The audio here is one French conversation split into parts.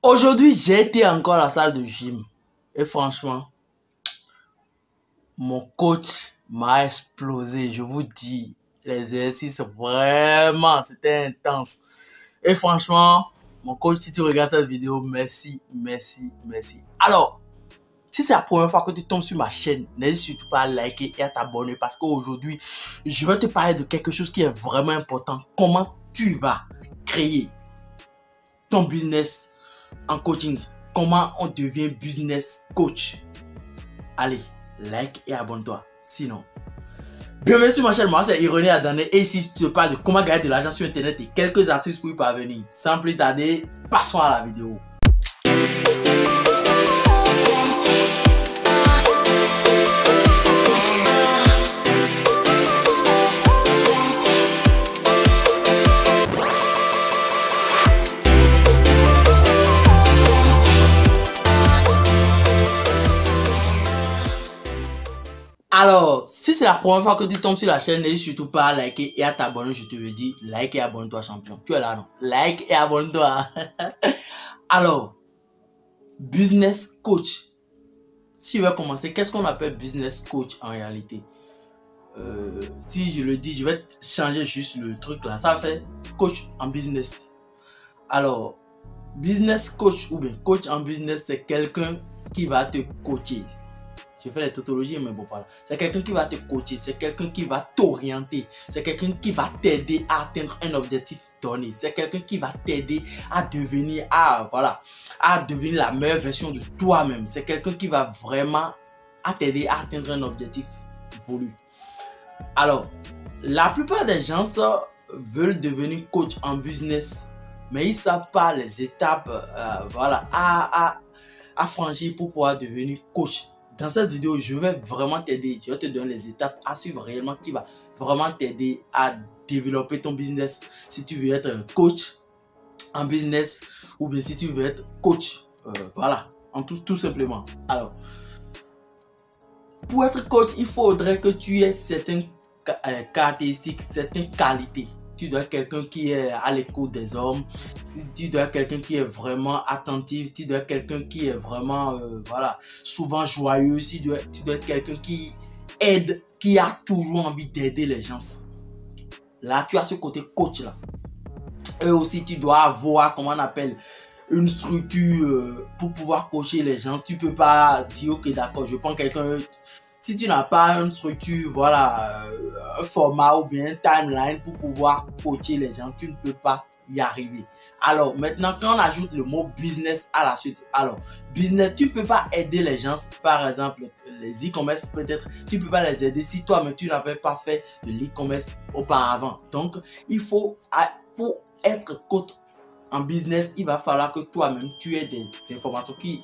Aujourd'hui, j'ai été encore à la salle de gym. Et franchement, mon coach m'a explosé. Je vous dis, l'exercice, vraiment, c'était intense. Et franchement, mon coach, si tu regardes cette vidéo, merci, merci, merci. Alors, si c'est la première fois que tu tombes sur ma chaîne, n'hésite surtout pas à liker et à t'abonner parce qu'aujourd'hui, je vais te parler de quelque chose qui est vraiment important. Comment tu vas créer ton business en coaching. Comment on devient business coach. Allez, like et abonne-toi. Sinon, bienvenue sur ma chaîne, moi c'est Ironie Adane et ici je te parle de comment gagner de l'argent sur internet et quelques astuces pour y parvenir. Sans plus tarder, passons à la vidéo. Alors, si c'est la première fois que tu tombes sur la chaîne, n'hésite surtout pas à liker et à t'abonner. Je te le dis, like et abonne-toi, champion. Tu es là, non? Like et abonne-toi. Alors, business coach. Si je vais commencer, qu'est-ce qu'on appelle business coach en réalité? Si je le dis, je vais changer juste le truc là. Ça fait coach en business. Alors, business coach ou bien coach en business, c'est quelqu'un qui va te coacher. Je fais les tautologies, mais bon, voilà. C'est quelqu'un qui va te coacher, c'est quelqu'un qui va t'orienter, c'est quelqu'un qui va t'aider à atteindre un objectif donné, c'est quelqu'un qui va t'aider à devenir, à devenir la meilleure version de toi-même. C'est quelqu'un qui va vraiment t'aider à atteindre un objectif voulu. Alors, la plupart des gens veulent devenir coach en business, mais ils ne savent pas les étapes à franchir pour pouvoir devenir coach. Dans cette vidéo, je vais vraiment t'aider. Je vais te donner les étapes à suivre réellement qui va vraiment t'aider à développer ton business. Si tu veux être un coach en business ou bien si tu veux être coach, tout simplement. Alors, pour être coach, il faudrait que tu aies certaines caractéristiques, certaines qualités. Tu dois être quelqu'un qui est à l'écoute des hommes, tu dois être quelqu'un qui est vraiment attentif, tu dois être quelqu'un qui est vraiment souvent joyeux, tu dois être quelqu'un qui aide, qui a toujours envie d'aider les gens. Là, tu as ce côté coach là. Et aussi, tu dois avoir, comment on appelle, une structure pour pouvoir coacher les gens. Tu peux pas dire, ok, d'accord, je prends quelqu'un. Si tu n'as pas une structure, un format ou bien un timeline pour pouvoir coacher les gens, tu ne peux pas y arriver. Alors maintenant, quand on ajoute le mot business à la suite, alors business, tu ne peux pas aider les gens, par exemple les e-commerce peut-être, tu ne peux pas les aider si toi-même tu n'avais pas fait de l'e-commerce auparavant. Donc il faut, pour être coach en business, il va falloir que toi-même tu aies des informations qui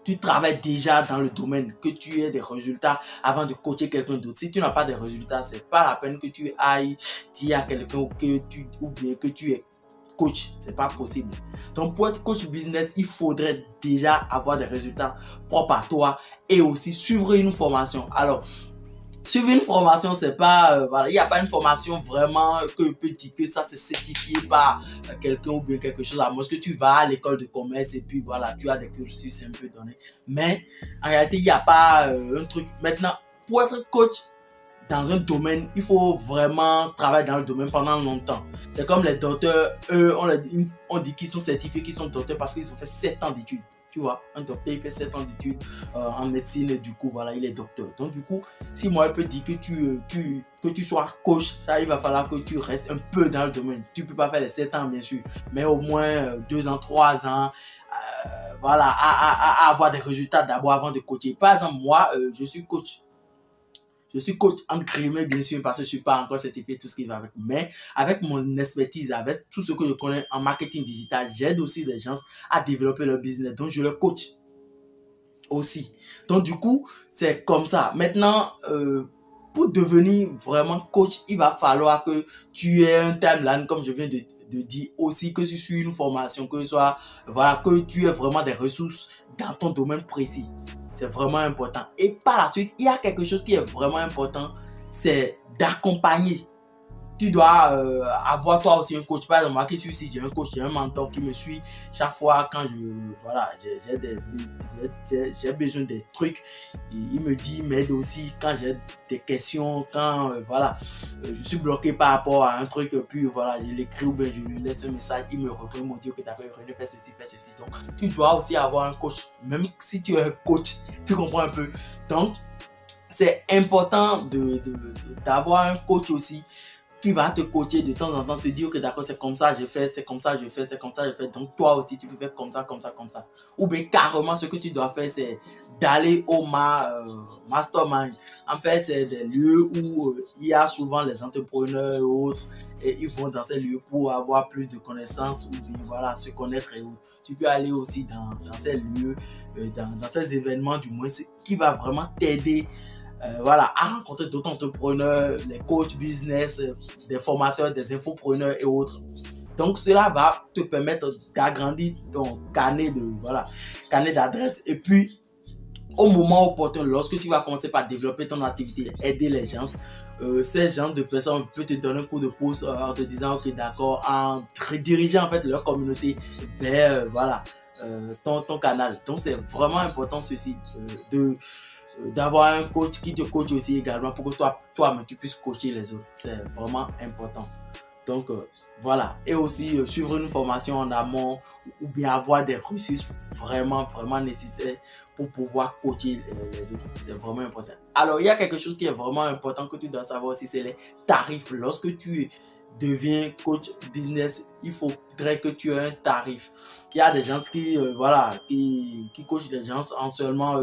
tu travailles déjà dans le domaine, que tu aies des résultats avant de coacher quelqu'un d'autre. Si tu n'as pas de résultats, c'est pas la peine que tu ailles dire à quelqu'un ou bien que tu es coach. C'est pas possible. Donc pour être coach business, il faudrait déjà avoir des résultats propres à toi et aussi suivre une formation. Alors, suivre une formation, c'est pas, il n'y a pas une formation vraiment que je peux dire que ça c'est certifié par quelqu'un ou bien quelque chose, à moins que tu vas à l'école de commerce et puis voilà, tu as des cursus un peu donnés. Mais en réalité, il n'y a pas un truc. Maintenant, pour être coach dans un domaine, il faut vraiment travailler dans le domaine pendant longtemps. C'est comme les docteurs, eux, on dit qu'ils sont certifiés, qu'ils sont docteurs parce qu'ils ont fait 7 ans d'études. Tu vois, un docteur, il fait 7 ans d'études en médecine et du coup, voilà, il est docteur. Donc, du coup, si moi, je peux dire que tu sois coach, ça, il va falloir que tu restes un peu dans le domaine. Tu ne peux pas faire les 7 ans, bien sûr, mais au moins 2 ans, 3 ans, à avoir des résultats d'abord avant de coacher. Par exemple, moi, je suis coach. Je suis coach entre guillemets, bien sûr, parce que je ne suis pas encore certifié, tout ce qui va avec. Mais avec mon expertise, avec tout ce que je connais en marketing digital, j'aide aussi les gens à développer leur business. Donc, je les coach aussi. Donc, du coup, c'est comme ça. Maintenant, pour devenir vraiment coach, il va falloir que tu aies un timeline, comme je viens de dire, aussi que tu suis une formation, que tu aies vraiment des ressources dans ton domaine précis. C'est vraiment important. Et par la suite, il y a quelque chose qui est vraiment important, c'est d'accompagner tu dois avoir toi aussi un coach. Par exemple, moi qui suis ici, j'ai un coach, j'ai un mentor qui me suit chaque fois quand j'ai besoin des trucs. Il me dit, il m'aide aussi quand j'ai des questions, quand je suis bloqué par rapport à un truc, puis voilà, je l'écris ou bien je lui laisse un message, il me répond, il me dit que d'accord, René, fais ceci, fais ceci. Donc, tu dois aussi avoir un coach, même si tu es un coach, tu comprends un peu. Donc, c'est important d'avoir un coach aussi qui va te coacher de temps en temps, te dire que d'accord, c'est comme ça, je fais, c'est comme ça, je fais, c'est comme ça, je fais. Donc, toi aussi, tu peux faire comme ça, comme ça, comme ça. Ou bien, carrément, ce que tu dois faire, c'est d'aller au mastermind. En fait, c'est des lieux où il y a souvent les entrepreneurs et autres, et ils vont dans ces lieux pour avoir plus de connaissances ou bien, voilà, se connaître et autres. Tu peux aller aussi dans ces lieux, dans ces événements, du moins, qui va vraiment t'aider à rencontrer d'autres entrepreneurs, les coachs business, des formateurs, des infopreneurs et autres. Donc, cela va te permettre d'agrandir ton carnet d'adresses. Et puis, au moment opportun, lorsque tu vas commencer par développer ton activité, aider les gens, ces gens de personnes peuvent te donner un coup de pouce en te disant, ok, d'accord, en redirigeant en fait leur communauté vers ton canal. Donc, c'est vraiment important ceci d'avoir un coach qui te coach aussi également pour que toi-même tu puisses coacher les autres. C'est vraiment important. Donc voilà. Et aussi suivre une formation en amont ou bien avoir des ressources vraiment nécessaires pour pouvoir coacher les autres. C'est vraiment important. Alors il y a quelque chose qui est vraiment important que tu dois savoir aussi, c'est les tarifs. Lorsque tu deviens coach business, il faudrait que tu aies un tarif. Il y a des gens qui coachent les gens en seulement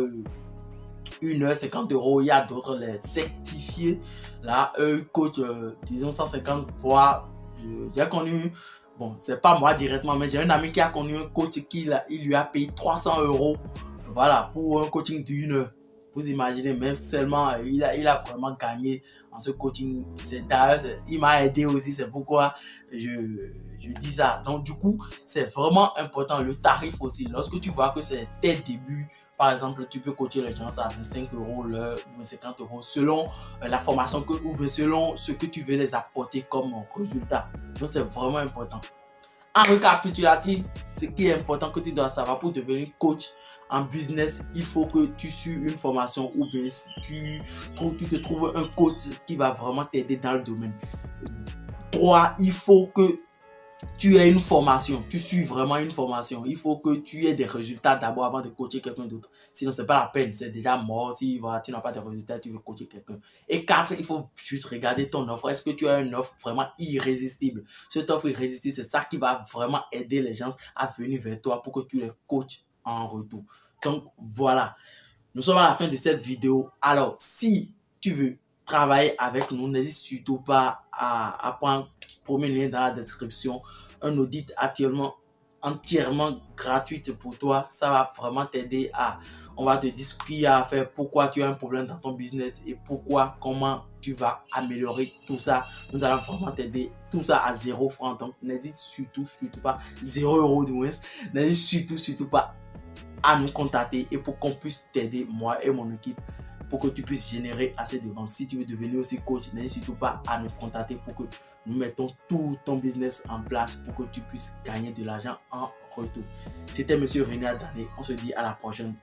1h50 €. Il y a d'autres, les certifiés. Là, eux coachent, disons 150 fois. J'ai connu, bon, c'est pas moi directement, mais j'ai un ami qui a connu un coach il lui a payé 300 €. Voilà, pour un coaching d'une heure. Vous imaginez, même seulement, il a vraiment gagné en ce coaching. D'ailleurs, il m'a aidé aussi, c'est pourquoi je dis ça. Donc, du coup, c'est vraiment important. Le tarif aussi, lorsque tu vois que c'est tes débuts, par exemple, tu peux coacher les gens à 25 € l'heure ou 50 € selon la formation ou selon ce que tu veux les apporter comme résultat. Donc, c'est vraiment important. En récapitulatif, ce qui est important que tu dois savoir pour devenir coach en business, il faut que tu suives une formation ou bien tu te trouves un coach qui va vraiment t'aider dans le domaine. 3, il faut que tu aies une formation, tu suis vraiment une formation. Il faut que tu aies des résultats d'abord avant de coacher quelqu'un d'autre. Sinon, c'est pas la peine, c'est déjà mort. Si tu n'as pas de résultats, tu veux coacher quelqu'un. Et 4, il faut juste regarder ton offre. Est-ce que tu as une offre vraiment irrésistible? Cette offre irrésistible, c'est ça qui va vraiment aider les gens à venir vers toi pour que tu les coaches en retour. Donc, voilà. Nous sommes à la fin de cette vidéo. Alors, si tu veux travailler avec nous, n'hésite surtout pas à prendre le premier lien dans la description. Un audit entièrement gratuit pour toi. Ça va vraiment t'aider on va te dire ce qu'il y a à faire, pourquoi tu as un problème dans ton business et comment tu vas améliorer tout ça. Nous allons vraiment t'aider, tout ça à 0 francs. Donc, n'hésite surtout pas, 0 € du moins, n'hésite surtout pas à nous contacter et pour qu'on puisse t'aider, moi et mon équipe, pour que tu puisses générer assez de ventes. Si tu veux devenir aussi coach, n'hésite surtout pas à nous contacter pour que nous mettons tout ton business en place pour que tu puisses gagner de l'argent en retour. C'était Monsieur René Adane. On se dit à la prochaine.